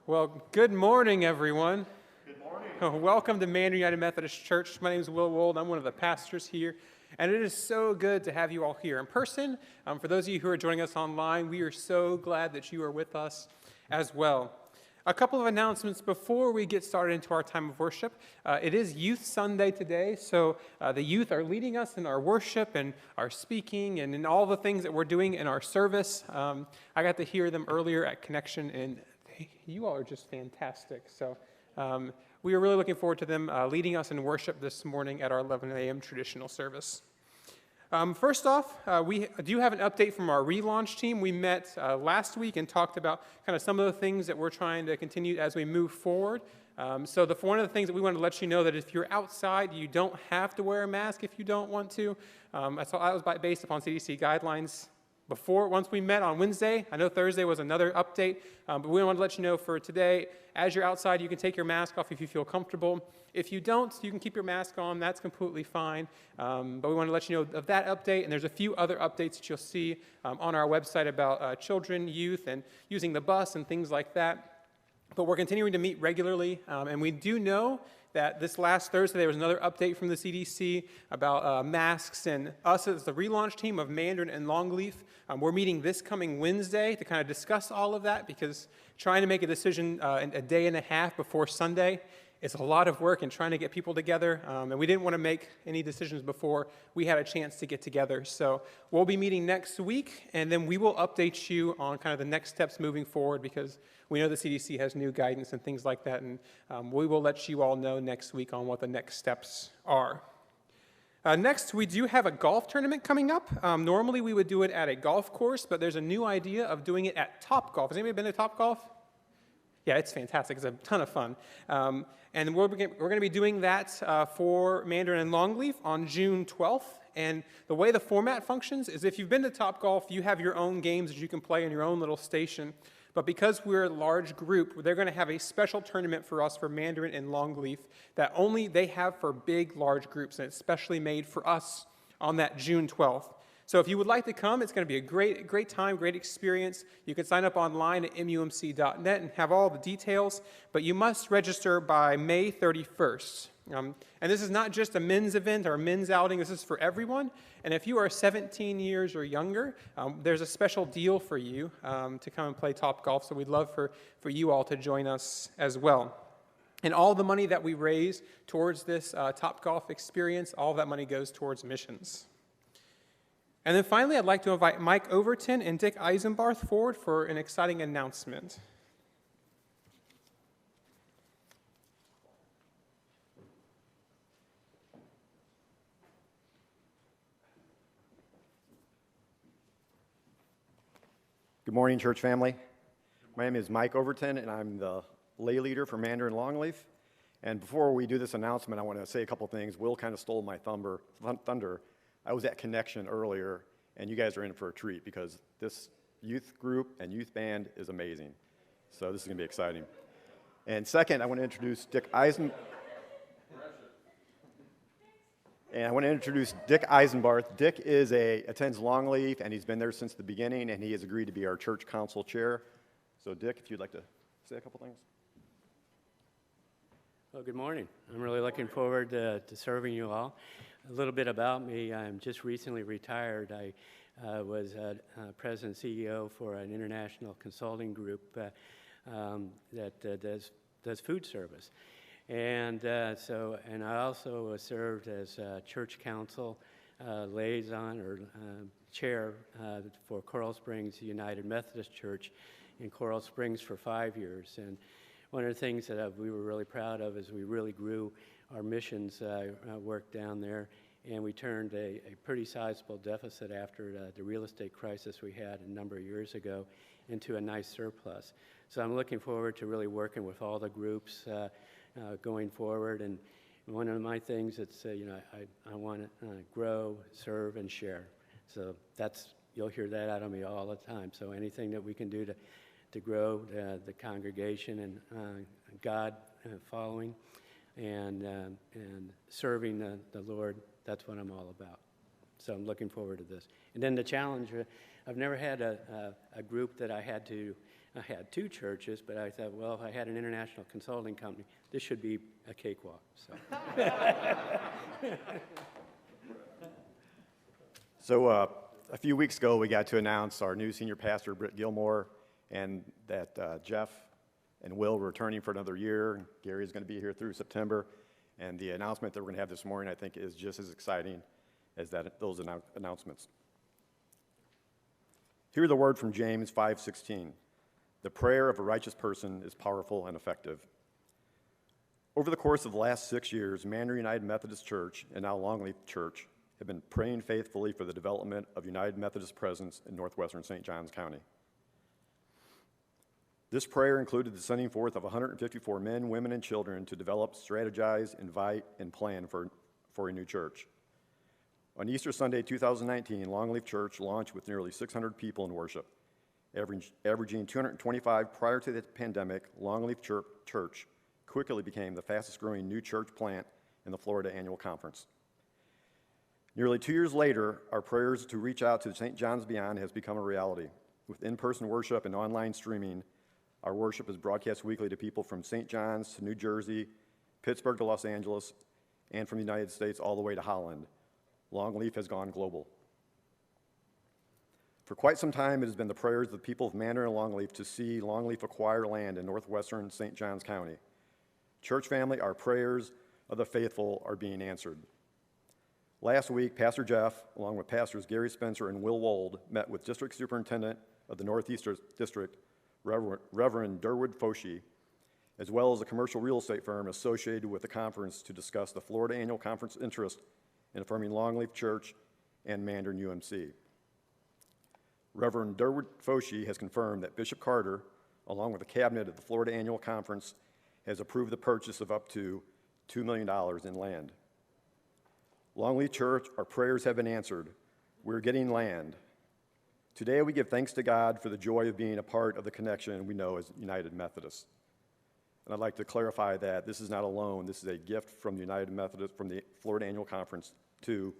Well, good morning, everyone. Good morning. Welcome to Mandarin United Methodist Church. My name is Will Wold. I'm one of the pastors here, and it is so good to have you all here in person. For those of you who are joining us online, we are so glad that you are with us as well. A couple of announcements before we get started into our time of worship. It is Youth Sunday today, so the youth are leading us in our worship and our speaking and in all the things that we're doing in our service. I got to hear them earlier at Connection, and you all are just fantastic. So we are really looking forward to them leading us in worship this morning at our 11 a.m. traditional service. First off, we do have an update from our relaunch team. We met last week and talked about kind of some of the things that we're trying to continue as we move forward. So one of the things that we wanted to let you know that if you're outside, you don't have to wear a mask if you don't want to. That was based upon CDC guidelines. Once we met on Wednesday, I know Thursday was another update, but we wanted to let you know for today, as you're outside, you can take your mask off if you feel comfortable. If you don't, you can keep your mask on. That's completely fine. But we want to let you know of that update, and there's a few other updates that you'll see on our website about children, youth, and using the bus and things like that. But we're continuing to meet regularly, and we do know that this last Thursday there was another update from the CDC about masks, and us as the relaunch team of Mandarin and Longleaf, we're meeting this coming Wednesday to kind of discuss all of that, because trying to make a decision a day and a half before Sunday is a lot of work, and trying to get people together, and we didn't want to make any decisions before we had a chance to get together. So we'll be meeting next week, and then we will update you on kind of the next steps moving forward, because we know the CDC has new guidance and things like that, and we will let you all know next week on what the next steps are. Next, we do have a golf tournament coming up. Normally, we would do it at a golf course, but there's a new idea of doing it at Topgolf. Has anybody been to Topgolf? Yeah, it's fantastic. It's a ton of fun. And we're going to be doing that for Mandarin and Longleaf on June 12th. And the way the format functions is if you've been to Topgolf, you have your own games that you can play in your own little station. But because we're a large group, they're going to have a special tournament for us for Mandarin and Longleaf that only they have for big, large groups, and it's specially made for us on that June 12th. So if you would like to come, it's going to be a great time, great experience. You can sign up online at mumc.net and have all the details, but you must register by May 31st. And this is not just a men's event or a men's outing. This is for everyone. And if you are 17 years or younger, there's a special deal for you to come and play Topgolf. So we'd love for you all to join us as well. And all the money that we raise towards this Topgolf experience, all of that money goes towards missions. And then finally, I'd like to invite Mike Overton and Dick Eisenbarth forward for an exciting announcement. Good morning, church family. My name is Mike Overton, and I'm the lay leader for Mandarin Longleaf. And before we do this announcement, I want to say a couple things. Will kind of stole my thunder. I was at Connection earlier, and you guys are in for a treat because this youth group and youth band is amazing. So this is going to be exciting. And second, I want to introduce Dick Eisenbarth. Dick attends Longleaf, and he's been there since the beginning, and he has agreed to be our church council chair. So Dick, if you'd like to say a couple things. Well, good morning. I'm really looking forward to serving you all. A little bit about me, I'm just recently retired. I was president and CEO for an international consulting group that does food service. And I also served as church council liaison or chair for Coral Springs United Methodist Church in Coral Springs for 5 years. And one of the things that we were really proud of is we really grew our missions work down there, and we turned a pretty sizable deficit after the real estate crisis we had a number of years ago into a nice surplus. So I'm looking forward to really working with all the groups going forward. And one of my things that's, I want to grow, serve, and share. So you'll hear that out of me all the time. So anything that we can do to grow the congregation and God following and serving the Lord, that's what I'm all about. So I'm looking forward to this. And then the challenge, I've never had a group that I had to I had 2 churches, but I thought, well, if I had an international consulting company, this should be a cakewalk. So. So a few weeks ago, we got to announce our new senior pastor, Britt Gilmore, and that Jeff and Will were returning for another year. Gary is going to be here through September. And the announcement that we're going to have this morning, I think, is just as exciting as those announcements. Hear the word from James 5:16. The prayer of a righteous person is powerful and effective. Over the course of the last 6 years, Mandarin United Methodist Church, and now Longleaf Church, have been praying faithfully for the development of United Methodist presence in northwestern St. Johns County. This prayer included the sending forth of 154 men, women, and children to develop, strategize, invite, and plan for a new church. On Easter Sunday 2019, Longleaf Church launched with nearly 600 people in worship. Averaging 225 prior to the pandemic, Longleaf Church quickly became the fastest growing new church plant in the Florida Annual Conference. Nearly 2 years later, our prayers to reach out to St. John's Beyond has become a reality. With in-person worship and online streaming, our worship is broadcast weekly to people from St. John's to New Jersey, Pittsburgh to Los Angeles, and from the United States all the way to Holland. Longleaf has gone global. For quite some time, it has been the prayers of the people of Mandarin and Longleaf to see Longleaf acquire land in northwestern St. Johns County. Church family, our prayers of the faithful are being answered. Last week, Pastor Jeff, along with Pastors Gary Spencer and Will Wold, met with District Superintendent of the Northeast District, Reverend Durwood Foshee, as well as a commercial real estate firm associated with the conference to discuss the Florida Annual Conference interest in affirming Longleaf Church and Mandarin UMC. Reverend Durwood Foshee has confirmed that Bishop Carter, along with the cabinet of the Florida Annual Conference, has approved the purchase of up to $2 million in land. Longleaf Church, our prayers have been answered. We're getting land. Today we give thanks to God for the joy of being a part of the connection we know as United Methodists. And I'd like to clarify that this is not a loan. This is a gift from the United Methodist, from the Florida Annual Conference to